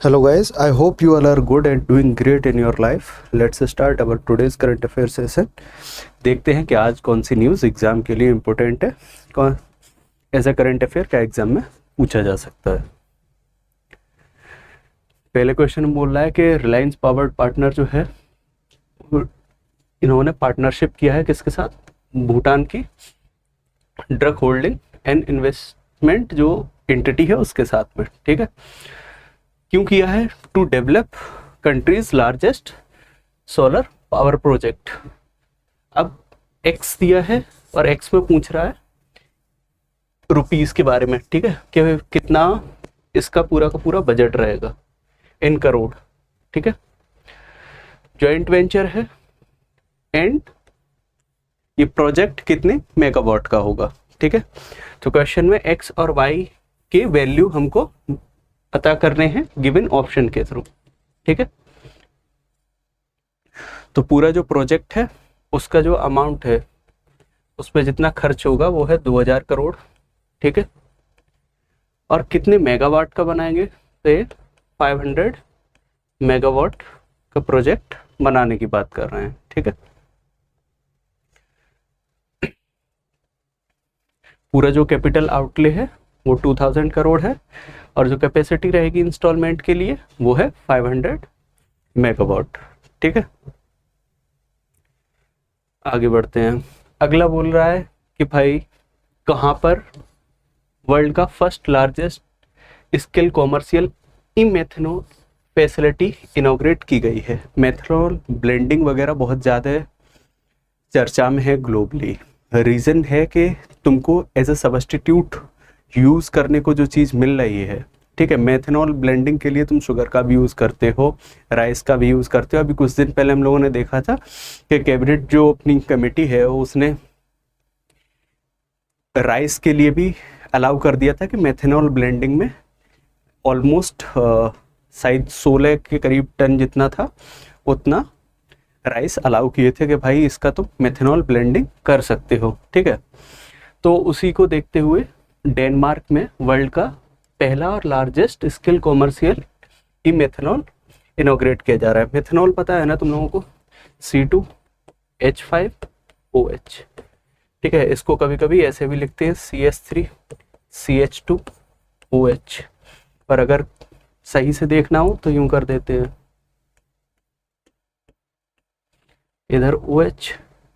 Hello guys, I hope you all are good and doing great in your life. Let's start our today's current affairs session. देखते हैं कि आज कौन सी news exam के लिए important है, कौन ऐसा करंट अफेयर क्या एग्ज़ाम में पूछा जा सकता है। पहले क्वेश्चन में बोल रहा है कि रिलायंस पावर्ड पार्टनर जो है इन्होंने पार्टनरशिप किया है किसके साथ, भूटान की ड्रग होल्डिंग एंड इन्वेस्टमेंट जो एंटिटी है उसके साथ में। ठीक है, क्यों किया है? To develop countries largest solar power project. अब एक्स दिया है और एक्स में पूछ रहा है रुपीस के बारे में। ठीक है, कि कितना इसका पूरा का पूरा बजट रहेगा इन करोड़। ठीक है, जॉइंट वेंचर है एंड ये प्रोजेक्ट कितने मेगावाट का होगा। ठीक है, तो क्वेश्चन में एक्स और वाई के वैल्यू हमको पता करने हैं गिवन ऑप्शन के थ्रू। ठीक है, तो पूरा जो प्रोजेक्ट है उसका जो अमाउंट है उस पर जितना खर्च होगा वो है 2000 करोड़। ठीक है, और कितने मेगावाट का बनाएंगे तो 500 मेगावाट का प्रोजेक्ट बनाने की बात कर रहे हैं। ठीक है, पूरा जो कैपिटल आउटले है वो 2000 करोड़ है और जो कैपेसिटी रहेगी इंस्टॉलमेंट के लिए वो है 500 मेगावाट। ठीक है, आगे बढ़ते हैं। अगला बोल रहा है कि भाई कहाँ पर वर्ल्ड का फर्स्ट लार्जेस्ट स्केल कॉमर्शियल ई मेथनॉल फैसिलिटी इनॉग्रेट की गई है। मेथनॉल ब्लेंडिंग वगैरह बहुत ज़्यादा चर्चा में है ग्लोबली। रीज़न है कि तुमको एज अ सब्स्टिट्यूट यूज़ करने को जो चीज़ मिल रही है। ठीक है, मेथनॉल ब्लेंडिंग के लिए तुम शुगर का भी यूज़ करते हो, राइस का भी यूज़ करते हो। अभी कुछ दिन पहले हम लोगों ने देखा था कि कैबिनेट जो अपनी कमेटी है उसने राइस के लिए भी अलाउ कर दिया था कि मेथनॉल ब्लेंडिंग में ऑलमोस्ट शायद 16 के करीब टन जितना था उतना राइस अलाउ किए थे कि भाई इसका तुम मेथनॉल ब्लेंडिंग कर सकते हो। ठीक है, तो उसी को देखते हुए डेनमार्क में वर्ल्ड का पहला और लार्जेस्ट स्केल कॉमर्शियल ई मेथनॉल इनॉग्रेट किया जा रहा है। मेथनॉल पता है ना तुम लोगों को, C2H5OH। ठीक है, इसको कभी कभी ऐसे भी लिखते हैं CH3CH2OH, पर अगर सही से देखना हो तो यूं कर देते हैं, इधर OH,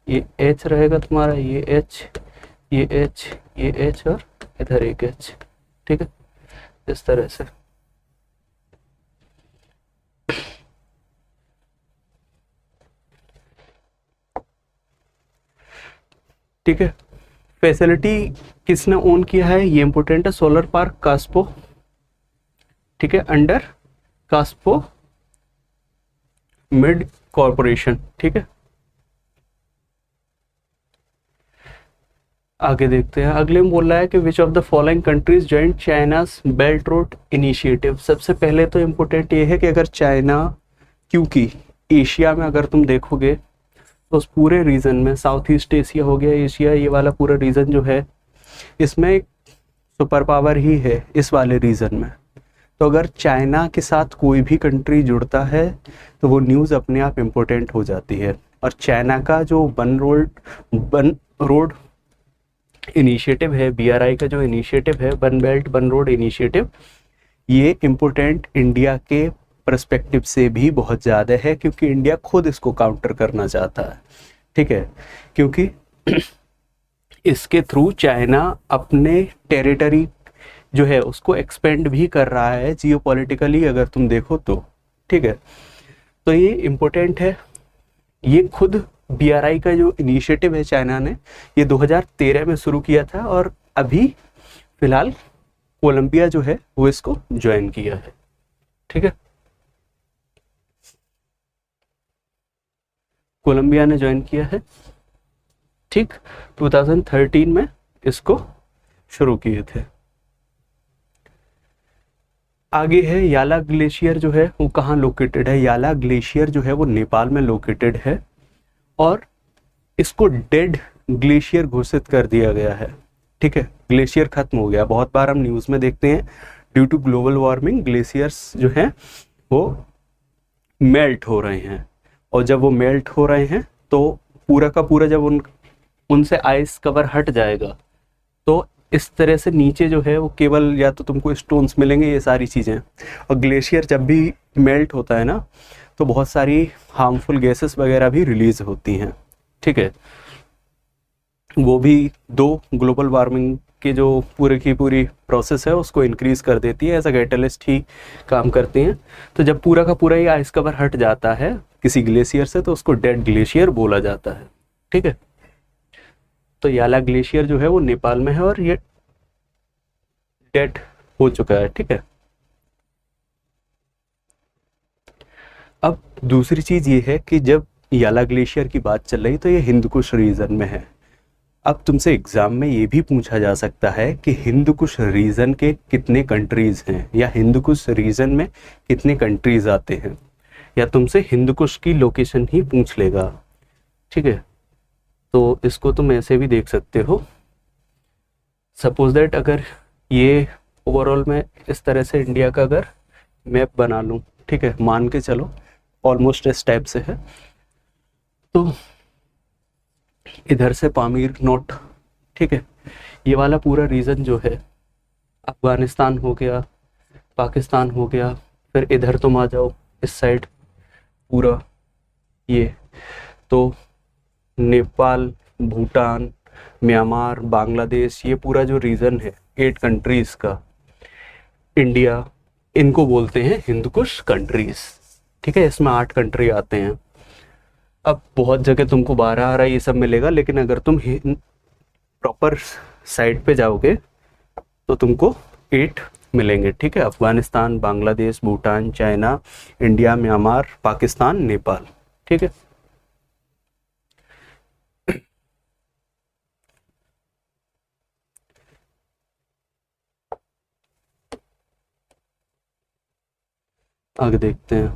ये H रहेगा तुम्हारा, ये H, ये H, ये H और इधर एक H। ठीक है, इस तरह से। ठीक है, फैसिलिटी किसने ओन किया है ये इंपॉर्टेंट है। सोलर पार्क कास्पो। ठीक है, अंडर कास्पो मिड कॉर्पोरेशन। ठीक है, आगे देखते हैं। अगले में बोल रहा है कि विच of the following countries joint China's belt road initiative. सबसे पहले तो इम्पोर्टेंट ये है कि अगर चाइना, क्योंकि एशिया में अगर तुम देखोगे तो उस पूरे रीजन में साउथ ईस्ट एशिया हो गया, एशिया, ये वाला पूरा रीजन जो है इसमें एक सुपर पावर ही है इस वाले रीजन में। तो अगर चाइना के साथ कोई भी कंट्री जुड़ता है तो वो न्यूज़ अपने आप इम्पोर्टेंट हो जाती है। और चाइना का जो वन रोड इनिशिएटिव है, BRI का जो इनिशिएटिव है, one belt one road initiative, ये इम्पोर्टेंट इंडिया के पर्सपेक्टिव से भी बहुत ज़्यादा है क्योंकि इंडिया खुद इसको काउंटर करना चाहता है। ठीक है, क्योंकि इसके थ्रू चाइना अपने टेरिटरी जो है उसको एक्सपेंड भी कर रहा है जियोपॉलिटिकली अगर तुम देखो तो। ठीक है, तो ये इम्पोर्टेंट है। ये खुद BRI का जो इनिशिएटिव है चाइना ने ये 2013 में शुरू किया था और अभी फिलहाल कोलंबिया जो है वो इसको ज्वाइन किया है। ठीक है, कोलंबिया ने ज्वाइन किया है। ठीक, 2013 में इसको शुरू किए थे। आगे है याला ग्लेशियर जो है वो कहाँ लोकेटेड है। याला ग्लेशियर जो है वो नेपाल में लोकेटेड है और इसको डेड ग्लेशियर घोषित कर दिया गया है। ठीक है, ग्लेशियर खत्म हो गया। बहुत बार हम न्यूज़ में देखते हैं due to global warming glaciers जो हैं वो मेल्ट हो रहे हैं, और जब वो मेल्ट हो रहे हैं तो पूरा का पूरा जब उनसे आइस कवर हट जाएगा तो इस तरह से नीचे जो है वो केवल या तो तुमको स्टोन्स मिलेंगे, ये सारी चीज़ें। और ग्लेशियर जब भी मेल्ट होता है ना तो बहुत सारी हार्मफुल गैसेस वगैरह भी रिलीज होती हैं, ठीक है। वो भी दो ग्लोबल वार्मिंग के जो पूरे की पूरी प्रोसेस है उसको इंक्रीज कर देती है, एज अ कैटलिस्ट ही काम करती हैं। तो जब पूरा का पूरा ही आइस कवर हट जाता है किसी ग्लेशियर से तो उसको डेड ग्लेशियर बोला जाता है, ठीक है। तो याला ग्लेशियर जो है वो नेपाल में है और ये डेड हो चुका है, ठीक है। अब दूसरी चीज ये है कि जब याला ग्लेशियर की बात चल रही तो ये हिंदकुश रीजन में है। अब तुमसे एग्जाम में ये भी पूछा जा सकता है कि हिंदकुश रीजन के कितने कंट्रीज हैं, या हिंदकुश रीजन में कितने कंट्रीज आते हैं, या तुमसे हिंदकुश की लोकेशन ही पूछ लेगा, ठीक है। तो इसको तुम ऐसे भी देख सकते हो। सपोज दैट अगर ये ओवरऑल मैं इस तरह से इंडिया का अगर मैप बना लूँ, ठीक है, मान के चलो ऑलमोस्ट इस टाइप से है, तो इधर से पामीर नोट, ठीक है, ये वाला पूरा रीजन जो है अफगानिस्तान हो गया, पाकिस्तान हो गया, फिर इधर तुम आ जाओ इस साइड पूरा ये, तो नेपाल, भूटान, म्यांमार, बांग्लादेश, ये पूरा जो रीजन है 8 कंट्रीज का, इंडिया, इनको बोलते हैं हिंदकुश कंट्रीज, ठीक है। इसमें 8 कंट्री आते हैं। अब बहुत जगह तुमको 12 आ रहा है ये सब मिलेगा, लेकिन अगर तुम प्रॉपर साइट पे जाओगे तो तुमको 8 मिलेंगे, ठीक है। Afghanistan, Bangladesh, Bhutan, China, India, Myanmar, Pakistan, Nepal, ठीक है। आगे देखते हैं।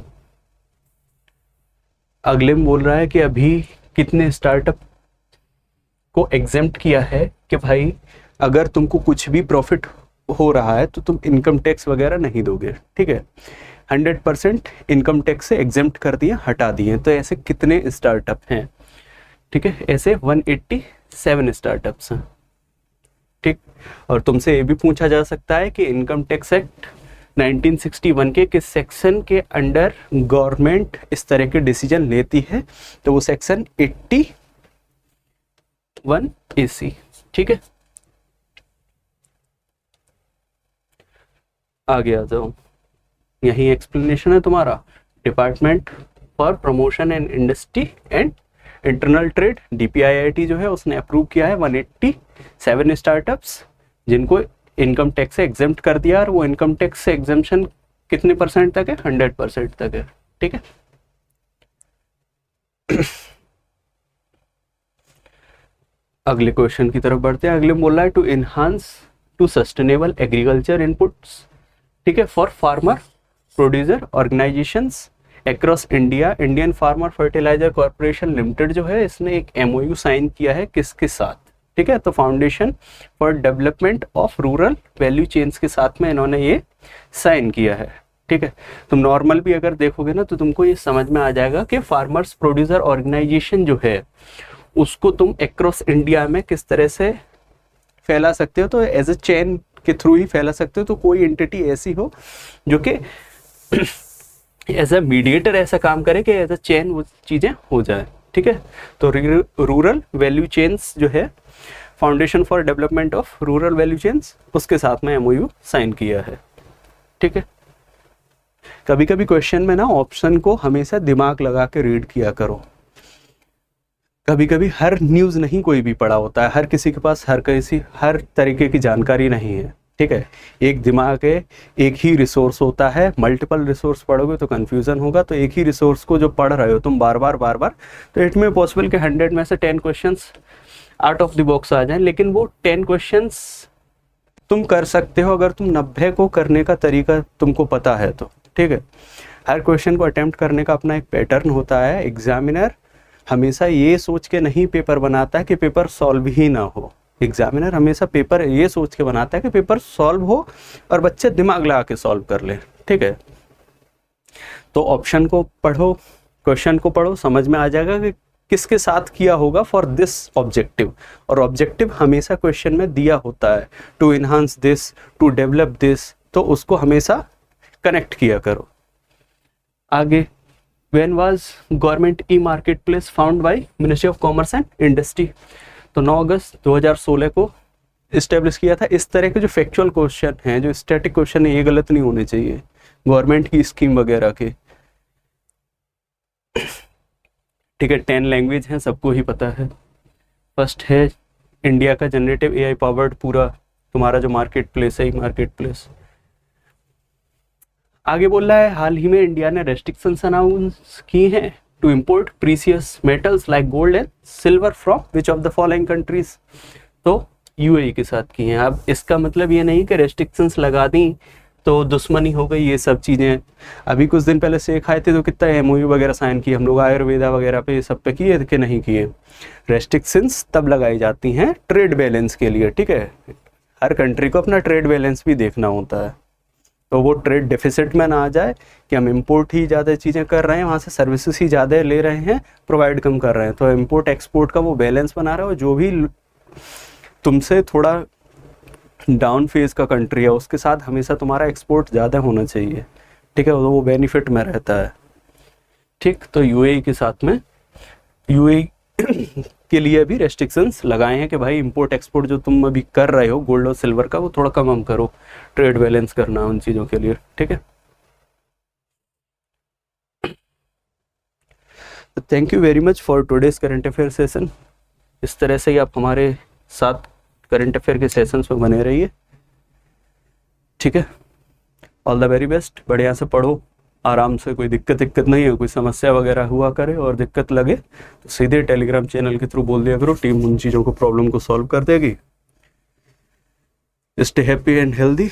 अगले में बोल रहा है कि अभी कितने स्टार्टअप को एग्जेम्प्ट किया है कि भाई अगर तुमको कुछ भी प्रॉफिट हो रहा है तो तुम इनकम टैक्स वगैरह नहीं दोगे, ठीक है। 100% इनकम टैक्स से एग्जेम्प्ट कर दिए, हटा दिए। तो ऐसे कितने स्टार्टअप हैं, ठीक है, ऐसे 187 स्टार्टअप्स हैं, ठीक। और तुमसे ये भी पूछा जा सकता है कि इनकम टैक्स एक्ट 1961 के किस सेक्शन के अंडर गवर्नमेंट इस तरह के डिसीजन लेती है, तो वो सेक्शन 81 AC, ठीक है। आगे आ जाओ, यही एक्सप्लेनेशन है तुम्हारा। Department for promotion and industry and internal trade, DPIIT जो है उसने अप्रूव किया है 187 स्टार्टअप्स जिनको इनकम टैक्स से एग्जेम्प्ट कर दिया, और वो इनकम टैक्स से एग्जेम्पशन कितने % तक है, 100% तक है, ठीक है। अगले क्वेश्चन की तरफ बढ़ते हैं। अगले में बोल रहा है to enhance to sustainable agriculture inputs, ठीक है, for farmer producer organisations across India, Indian farmer fertiliser corporation limited जो है इसने एक MOU साइन किया है किसके साथ, ठीक है, तो foundation for development of rural value chains के साथ में इन्होंने ये साइन किया है, ठीक है। तुम नॉर्मल भी अगर देखोगे ना तो तुमको ये समझ में आ जाएगा कि फार्मर्स प्रोड्यूसर ऑर्गेनाइजेशन जो है उसको तुम अक्रॉस इंडिया में किस तरह से फैला सकते हो, तो एज ए चेन के थ्रू ही फैला सकते हो। तो कोई एंटिटी ऐसी हो जो कि एज अ मीडिएटर ऐसा काम करे कि एज अ चेन वो चीज़ें हो जाए, ठीक है। तो रूरल वैल्यू चेन्स जो है, foundation for development of rural value chains, उसके साथ में MOU साइन किया है, ठीक है। कभी कभी क्वेश्चन में ना ऑप्शन को हमेशा दिमाग लगा के रीड किया करो। कभी कभी हर न्यूज़ नहीं कोई भी पढ़ा होता है, हर किसी के पास हर तरीके की जानकारी नहीं है, ठीक है। एक दिमाग है, एक ही रिसोर्स होता है, मल्टीपल रिसोर्स पढ़ोगे तो कंफ्यूजन होगा। तो एक ही रिसोर्स को जो पढ़ रहे हो तुम बार बार, तो इट में पॉसिबल कि 100 में से 10 questions out of the box आ जाएं, लेकिन वो 10 क्वेश्चंस तुम कर सकते हो अगर तुम 90 को करने का तरीका तुमको पता है तो, ठीक है। हर क्वेश्चन को अटेम्प्ट करने का अपना एक पैटर्न होता है। एग्जामिनर हमेशा ये सोच के नहीं पेपर बनाता है कि पेपर सॉल्व ही ना हो, एग्जामिनर हमेशा पेपर ये सोच के बनाता है कि पेपर सॉल्व हो और बच्चे दिमाग लगा के सॉल्व कर ले, ठीक है। तो ऑप्शन को पढ़ो, क्वेश्चन को पढ़ो, समझ में आ जाएगा कि किसके साथ किया होगा फॉर दिस ऑब्जेक्टिव। और ऑब्जेक्टिव हमेशा क्वेश्चन में दिया होता है, to enhance this, to develop this, तो उसको हमेशा कनेक्ट किया करो। आगे, when was government e marketplace found by ministry of commerce and industry? तो 9 अगस्त 2016 को इस्टेब्लिश किया था। इस तरह के जो फैक्चुअल क्वेश्चन हैं, जो स्टैटिक क्वेश्चन है, ये गलत नहीं होने चाहिए गवर्नमेंट की स्कीम वगैरह के, ठीक है। 10 लैंग्वेज हैं, सबको ही पता है। फर्स्ट है इंडिया का जनरेटिव एआई पावर्ड पूरा तुम्हारा जो मार्केट प्लेस है, मार्केट प्लेस। आगे बोल रहा है हाल ही में इंडिया ने रेस्ट्रिक्शंस अनाउंस की हैं to import precious metals like gold and silver from which of the following countries? तो यूएई के साथ की हैं। अब इसका मतलब ये नहीं कि रेस्ट्रिक्शंस लगा दी तो दुश्मनी हो गई, ये सब चीज़ें। अभी कुछ दिन पहले शेख आए थे तो कितना एमओयू वगैरह साइन किए हम लोग, आयुर्वेदा वगैरह पे, ये सब पे किए कि नहीं किए? रेस्ट्रिक्शंस तब लगाई जाती हैं ट्रेड बैलेंस के लिए, ठीक है। हर कंट्री को अपना ट्रेड बैलेंस भी देखना होता है, तो वो ट्रेड डेफिसिट में ना आ जाए कि हम इंपोर्ट ही ज़्यादा चीज़ें कर रहे हैं, वहाँ से सर्विसेज ही ज़्यादा ले रहे हैं, प्रोवाइड कम कर रहे हैं। तो इंपोर्ट एक्सपोर्ट का वो बैलेंस बना रहे हो, जो भी तुमसे थोड़ा डाउन फेज का कंट्री है उसके साथ हमेशा तुम्हारा एक्सपोर्ट ज़्यादा होना चाहिए, ठीक है, वो बेनिफिट में रहता है, ठीक। तो यूएई के साथ में, यूएई के लिए भी रेस्ट्रिक्शंस लगाए हैं कि भाई इंपोर्ट एक्सपोर्ट जो तुम अभी कर रहे हो गोल्ड और सिल्वर का, वो थोड़ा कम करो, ट्रेड बैलेंस करना उन चीज़ों के लिए, ठीक है। Thank you very much for today's current affair session. इस तरह से ही आप हमारे साथ करंट अफेयर के सेशंस में बने रहिए, ठीक है। ऑल द वेरी बेस्ट, बढ़िया से पढ़ो, आराम से, कोई दिक्कत नहीं है, कोई समस्या वगैरह हुआ करे और दिक्कत लगे तो सीधे टेलीग्राम चैनल के थ्रू बोल दिया करो, टीम उन चीज़ों को, प्रॉब्लम को सॉल्व कर देगी। Stay happy and healthy.